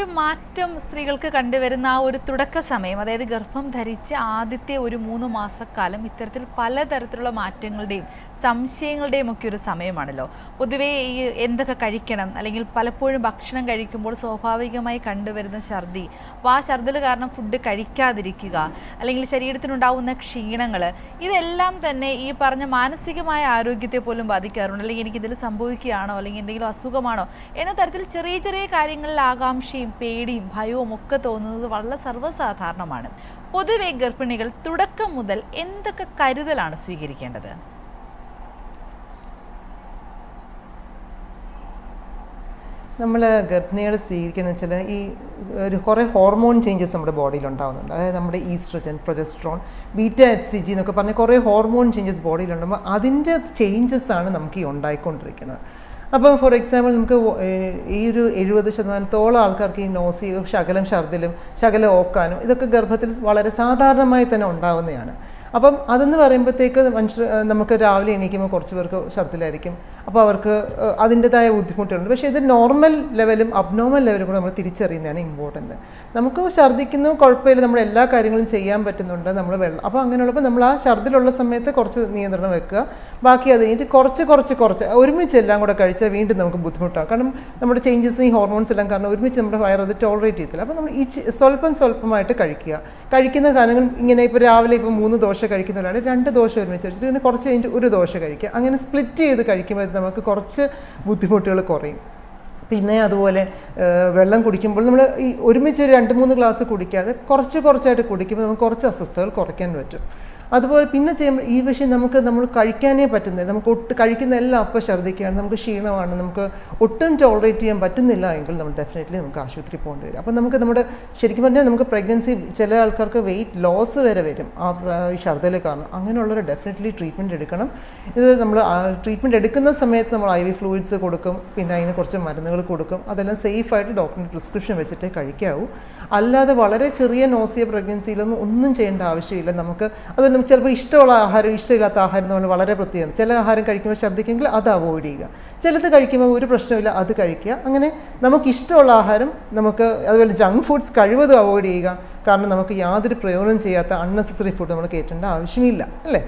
ഒരു മാറ്റം സ്ത്രീകൾക്ക് കണ്ടുവരുന്ന ആ ഒരു തുടക്ക സമയം, അതായത് ഗർഭം ധരിച്ച ആദ്യത്തെ ഒരു 3 മാസക്കാലം ഇത്തരത്തിൽ പലതരത്തിലുള്ള മാറ്റങ്ങളുടെയും സംശയങ്ങളുടെയും ഒക്കെ ഒരു സമയമാണല്ലോ. പൊതുവേ ഈ എന്തൊക്കെ കഴിക്കണം, അല്ലെങ്കിൽ പലപ്പോഴും ഭക്ഷണം കഴിക്കുമ്പോൾ സ്വാഭാവികമായി കണ്ടുവരുന്ന ഛർദി, അപ്പോൾ ആ ഛർദിൽ കാരണം ഫുഡ് കഴിക്കാതിരിക്കുക, അല്ലെങ്കിൽ ശരീരത്തിനുണ്ടാവുന്ന ക്ഷീണങ്ങൾ, ഇതെല്ലാം തന്നെ ഈ പറഞ്ഞ മാനസികമായ ആരോഗ്യത്തെ പോലും ബാധിക്കാറുണ്ട്. അല്ലെങ്കിൽ എനിക്കിതിൽ സംഭവിക്കുകയാണോ, അല്ലെങ്കിൽ എന്തെങ്കിലും അസുഖമാണോ എന്ന തരത്തിൽ ചെറിയ ചെറിയ കാര്യങ്ങളിൽ ആകാംക്ഷയും പേടിയും ഭയവും ഒക്കെ തോന്നുന്നത് വളരെ സർവ്വസാധാരണമാണ്. പൊതുവെ ഗർഭിണികൾ തുടക്കം മുതൽ എന്തൊക്കെ കരുതലാണ് സ്വീകരിക്കേണ്ടത്? നമ്മൾ ഗർഭിണികൾ സ്വീകരിക്കുന്നത് വെച്ചാൽ ഈ കുറേ ഹോർമോൺ ചേഞ്ചസ് നമ്മുടെ ബോഡിയിൽ ഉണ്ടാകുന്നുണ്ട്. അതായത് നമ്മുടെ ഈസ്ട്രജൻ, പ്രൊജസ്ട്രോൺ, ബീറ്റ HCG എന്നൊക്കെ പറഞ്ഞ കുറേ ഹോർമോൺ ചേഞ്ചസ് ബോഡിയിലുണ്ടാകുമ്പോൾ അതിൻ്റെ ചേഞ്ചസ് ആണ് നമുക്ക് ഈ ഉണ്ടായിക്കൊണ്ടിരിക്കുന്നത്. അപ്പം ഫോർ എക്സാമ്പിൾ നമുക്ക് ഈ ഒരു 70% ആൾക്കാർക്ക് ഈ നോസിയും ശകലം ഛർദിലും ശകലം ഓക്കാനും ഇതൊക്കെ ഗർഭത്തിൽ വളരെ സാധാരണമായി തന്നെ ഉണ്ടാകുന്നതാണ്. അപ്പം അതെന്ന് പറയുമ്പോഴത്തേക്ക് നമുക്ക് രാവിലെ എണീക്കുമ്പോൾ കുറച്ച് പേർക്ക് ഛർദിലായിരിക്കും. അപ്പോൾ അവർക്ക് അതിൻ്റെതായ ബുദ്ധിമുട്ടുകളുണ്ട്. പക്ഷേ ഇത് നോർമൽ ലെവലും അബ്നോർമൽ ലെവലും കൂടെ നമ്മൾ തിരിച്ചറിയുന്നതാണ് ഇമ്പോർട്ടൻറ്റ്. നമുക്ക് ഛർദിക്കുന്നു, കുഴപ്പമില്ല, നമ്മൾ എല്ലാ കാര്യങ്ങളും ചെയ്യാൻ പറ്റുന്നുണ്ട്, നമ്മൾ വെള്ളം. അപ്പോൾ അങ്ങനെയുള്ളപ്പോൾ നമ്മൾ ആ ഛർദിലുള്ള സമയത്ത് കുറച്ച് നിയന്ത്രണം വെക്കുക. ബാക്കി അത് കഴിഞ്ഞിട്ട് കുറച്ച് ഒരുമിച്ച് എല്ലാം കൂടെ കഴിച്ചാൽ വീണ്ടും നമുക്ക് ബുദ്ധിമുട്ടാകും. കാരണം നമ്മുടെ ചേഞ്ചസ് ഈ ഹോർമോൺസ് എല്ലാം കാരണം ഒരുമിച്ച് നമ്മുടെ വയർ അത് ടോളറേറ്റ് ചെയ്തില്ല. അപ്പോൾ നമ്മൾ ഈ സ്വല്പമായിട്ട് കഴിക്കുക. കഴിക്കുന്ന കാര്യങ്ങൾ ഇങ്ങനെ ഇപ്പോൾ രാവിലെ ഇപ്പോൾ 3 ദോശ കഴിക്കുന്നവരാണ് 2 ദോശ ഒരുമിച്ച് കഴിച്ചിട്ട് പിന്നെ കുറച്ച് കഴിഞ്ഞിട്ട് 1 ദോശ കഴിക്കുക. അങ്ങനെ സ്പ്ലിറ്റ് ചെയ്ത് കഴിക്കുമ്പോൾ നമുക്ക് കുറച്ച് ബുദ്ധിമുട്ടുകൾ കുറയും. പിന്നെ അതുപോലെ വെള്ളം കുടിക്കുമ്പോൾ നമ്മൾ ഈ ഒരുമിച്ച് 2-3 ഗ്ലാസ് കുടിക്കാതെ കുറച്ചായിട്ട് കുടിക്കുമ്പോൾ നമുക്ക് കുറച്ച് അസ്വസ്ഥതകൾ കുറയ്ക്കാൻ പറ്റും. അതുപോലെ പിന്നെ ചെയ്യുമ്പോൾ ഈ വിഷയം നമ്മൾ കഴിക്കാനേ പറ്റുന്നില്ല. നമുക്ക് കഴിക്കുന്ന എല്ലാം അപ്പം ഛർദ്ദിക്കുകയാണ്, നമുക്ക് ക്ഷീണമാണ്, നമുക്ക് ഒട്ടും ടോളറേറ്റ് ചെയ്യാൻ പറ്റുന്നില്ല എങ്കിൽ നമ്മൾ ഡെഫിനറ്റ്ലി നമുക്ക് ആശുപത്രി പോകേണ്ടി വരും. അപ്പം നമുക്ക് നമ്മുടെ ശരിക്കും പറഞ്ഞാൽ നമുക്ക് പ്രഗ്നൻസി ചില ആൾക്കാർക്ക് വെയിറ്റ് ലോസ് വരെ വരും ആ ഈ ഛർദ്ദൽ കാരണം. അങ്ങനെയുള്ളവർ ഡെഫിനറ്റ്ലി ട്രീറ്റ്മെൻറ്റ് എടുക്കണം. ഇത് നമ്മൾ ട്രീറ്റ്മെൻറ്റ് എടുക്കുന്ന സമയത്ത് നമ്മൾ IV ഫ്ലൂയിഡ്സ് കൊടുക്കും, പിന്നെ അതിന് കുറച്ച് മരുന്നുകൾ കൊടുക്കും. അതെല്ലാം സേഫായിട്ട് ഡോക്ടറിൻ്റെ പ്രിസ്ക്രിപ്ഷൻ വെച്ചിട്ടേ കഴിക്കാവൂ. അല്ലാതെ വളരെ ചെറിയ നോസിയ പ്രഗ്നൻസിയിലൊന്നും ഒന്നും ചെയ്യേണ്ട ആവശ്യമില്ല. നമുക്ക് അതുപോലെ നമുക്ക് ചിലപ്പോൾ ഇഷ്ടമുള്ള ആഹാരം ഇഷ്ടമില്ലാത്ത ആഹാരം നമ്മൾ വളരെ പ്രത്യേകം ചില ആഹാരം കഴിക്കുമ്പോൾ ഛർദ്ദിക്കുമെങ്കിൽ അത് അവോയ്ഡ് ചെയ്യുക. ചിലത് കഴിക്കുമ്പോൾ ഒരു പ്രശ്നമില്ല, അത് കഴിക്കുക. അങ്ങനെ നമുക്ക് ഇഷ്ടമുള്ള ആഹാരം നമുക്ക് അതുപോലെ ജങ്ക് ഫുഡ്സ് കഴിവതും അവോയ്ഡ് ചെയ്യുക. കാരണം നമുക്ക് യാതൊരു പ്രയോജനം ചെയ്യാത്ത അൺനെസസറി ഫുഡ് നമ്മൾ കയറ്റേണ്ട ആവശ്യമില്ല, അല്ലേ?